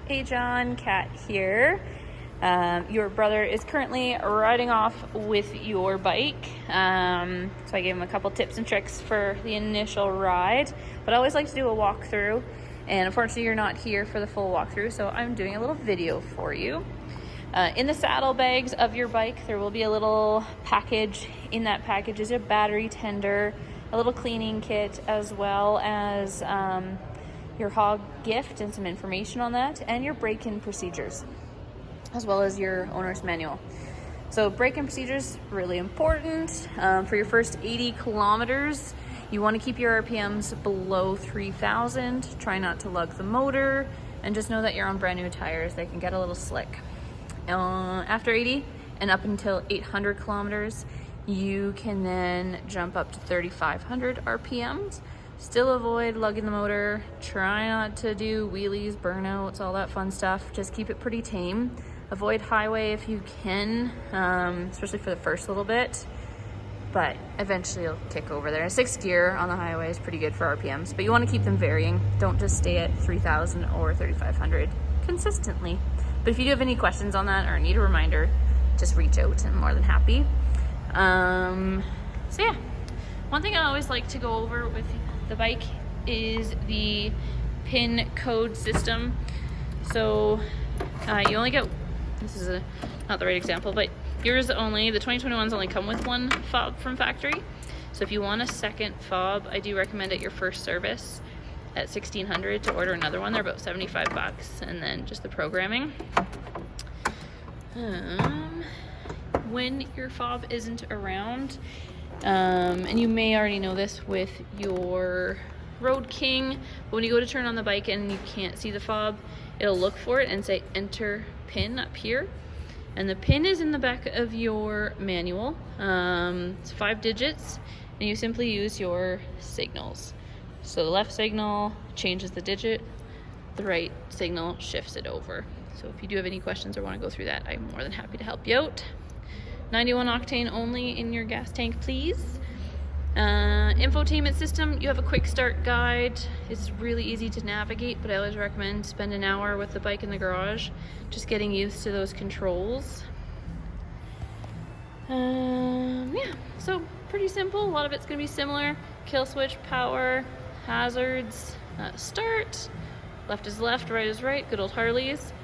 Hey John, Kat here. Your brother is currently riding off with your bike. So I gave him a couple tips and tricks for the initial ride, but I always like to do a walkthrough. And unfortunately you're not here for the full walkthrough, so I'm doing a little video for you. In the saddlebags of your bike, there will be a little package. In that package is a battery tender, a little cleaning kit, as well as your hog gift and some information on that, and your break-in procedures, as well as your owner's manual. So break-in procedures, really important. For your first 80 kilometers, you want to keep your RPMs below 3,000. Try not to lug the motor, and just know that you're on brand new tires. They can get a little slick. After 80 and up until 800 kilometers, you can then jump up to 3,500 RPMs. Still avoid lugging the motor. Try not to do wheelies, burnouts, all that fun stuff. Just keep it pretty tame. Avoid highway if you can, especially for the first little bit. But eventually you'll kick over there. 6th gear on the highway is pretty good for RPMs, but you want to keep them varying. Don't just stay at 3,000 or 3,500 consistently. But if you do have any questions on that or need a reminder, just reach out. I'm more than happy. So yeah, one thing I always like to go over with the bike is the pin code system. So you only get, this is not the right example, but yours only, the 2021s only come with one fob from factory. So if you want a second fob, I do recommend at your first service at 1,600 to order another one. They're about 75 bucks, and then just the programming. When your fob isn't around, and you may already know this with your Road King, but when you go to turn on the bike and you can't see the fob, it'll look for it and say enter pin up here. And the pin is in the back of your manual. It's 5 digits, and you simply use your signals. So the left signal changes the digit, the right signal shifts it over. So if you do have any questions or want to go through that, I'm more than happy to help you out. 91 octane only in your gas tank, please. Infotainment system, you have a quick start guide. It's really easy to navigate, but I always recommend spend an hour with the bike in the garage, just getting used to those controls. Yeah, so pretty simple. A lot of it's going to be similar. Kill switch, power, hazards, start, left is left, right is right, good old Harleys.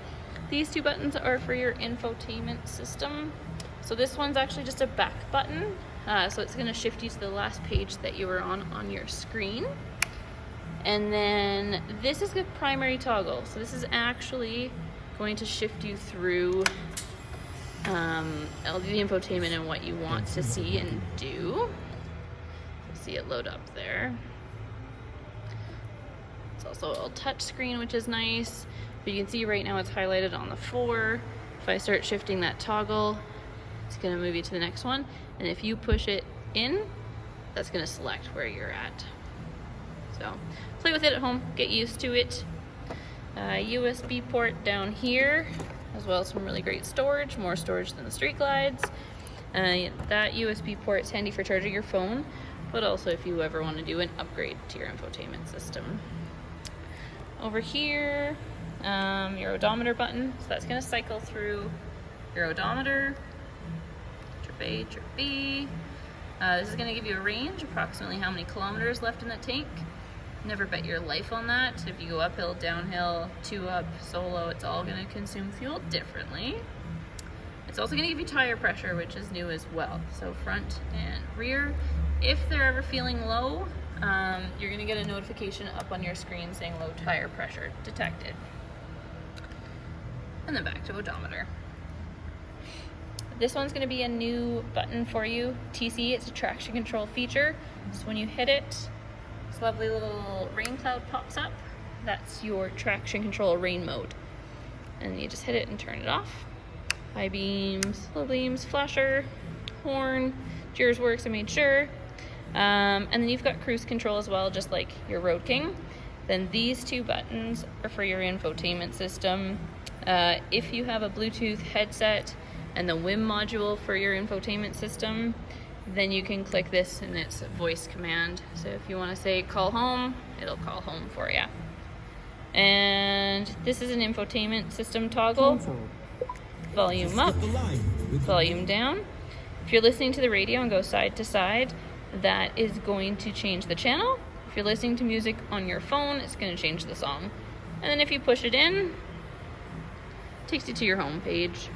These 2 buttons are for your infotainment system. So this one's actually just a back button, so it's going to shift you to the last page that you were on your screen. And then this is the primary toggle, so this is actually going to shift you through all the infotainment and what you want to see and do. See it load up there. It's also a touch screen, which is nice, but you can see right now it's highlighted on the 4. If I start shifting that toggle, it's going to move you to the next one, and if you push it in, that's going to select where you're at. So play with it at home, get used to it. USB port down here, as well as some really great storage, more storage than the Street Glides. That USB port is handy for charging your phone, but also if you ever want to do an upgrade to your infotainment system. Over here, your odometer button, so that's going to cycle through your odometer, trip A, trip B. This is going to give you a range, approximately how many kilometers left in the tank. Never bet your life on that. If you go uphill, downhill, 2 up, solo, it's all going to consume fuel differently. It's also going to give you tire pressure, which is new as well. So front and rear. If they're ever feeling low, you're going to get a notification up on your screen saying low tire pressure detected. And then back to odometer. This one's going to be a new button for you. TC, it's a traction control feature. So when you hit it, this lovely little rain cloud pops up. That's your traction control rain mode. And you just hit it and turn it off. High beams, low beams, flasher, horn, Cheers works, I made sure. And then you've got cruise control as well, just like your Road King. Then these 2 buttons are for your infotainment system. If you have a Bluetooth headset and the WIM module for your infotainment system, then you can click this and it's a voice command. So if you want to say call home, it'll call home for you. And this is an infotainment system toggle. Volume up, volume down. If you're listening to the radio and go side to side, that is going to change the channel. If you're listening to music on your phone, it's going to change the song. And then if you push it in, it takes you to your home page.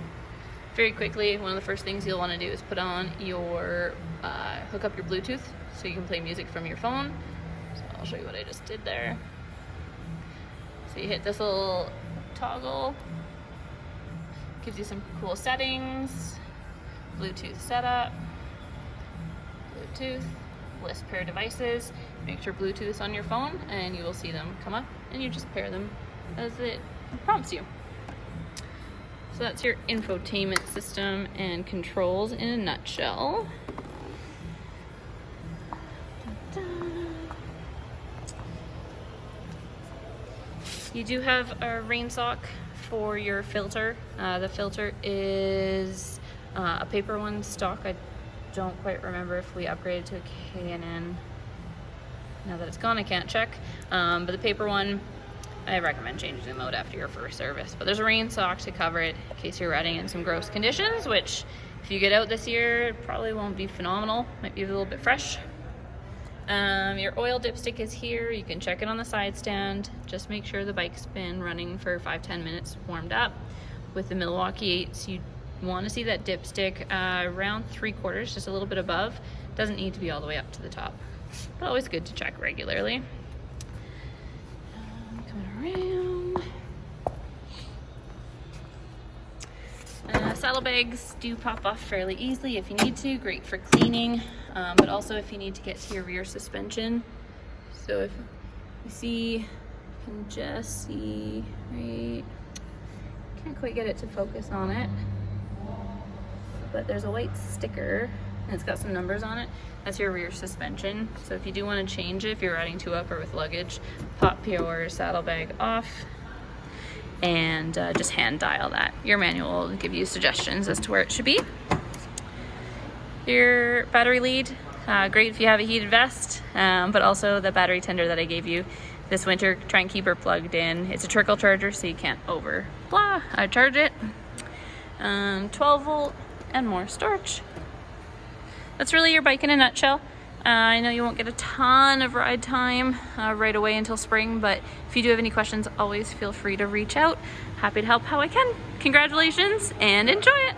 Very quickly, one of the first things you'll want to do is put on your, hook up your Bluetooth so you can play music from your phone. So I'll show you what I just did there. So you hit this little toggle, gives you some cool settings, Bluetooth setup, Bluetooth, list pair devices, make sure Bluetooth is on your phone, and you will see them come up, and you just pair them as it prompts you. So that's your infotainment system and controls in a nutshell. You do have a rain sock for your filter. The filter is a paper one stock. I don't quite remember if we upgraded to a K&N. Now that it's gone, I can't check. But the paper one, I recommend changing the mode after your first service. But there's a rain sock to cover it in case you're riding in some gross conditions, which if you get out this year, it probably won't be phenomenal. Might be a little bit fresh. Your oil dipstick is here. You can check it on the side stand. Just make sure the bike's been running for 5-10 minutes warmed up. With the Milwaukee 8s, you want to see that dipstick around 3/4, just a little bit above. Doesn't need to be all the way up to the top, but always good to check regularly. Coming around. Saddlebags do pop off fairly easily if you need to. Great for cleaning, but also if you need to get to your rear suspension. So if you see, you can just see, right? Can't quite get it to focus on it, but there's a white sticker and it's got some numbers on it. That's your rear suspension. So if you do want to change it, if you're riding 2-up or with luggage, pop your saddlebag off and just hand dial that. Your manual will give you suggestions as to where it should be. Your battery lead, great if you have a heated vest, but also the battery tender that I gave you this winter, try and keep her plugged in. It's a trickle charger, so you can't charge it. 12 volt and more storage. That's really your bike in a nutshell. I know you won't get a ton of ride time right away until spring, but if you do have any questions, always feel free to reach out. Happy to help how I can. Congratulations and enjoy it.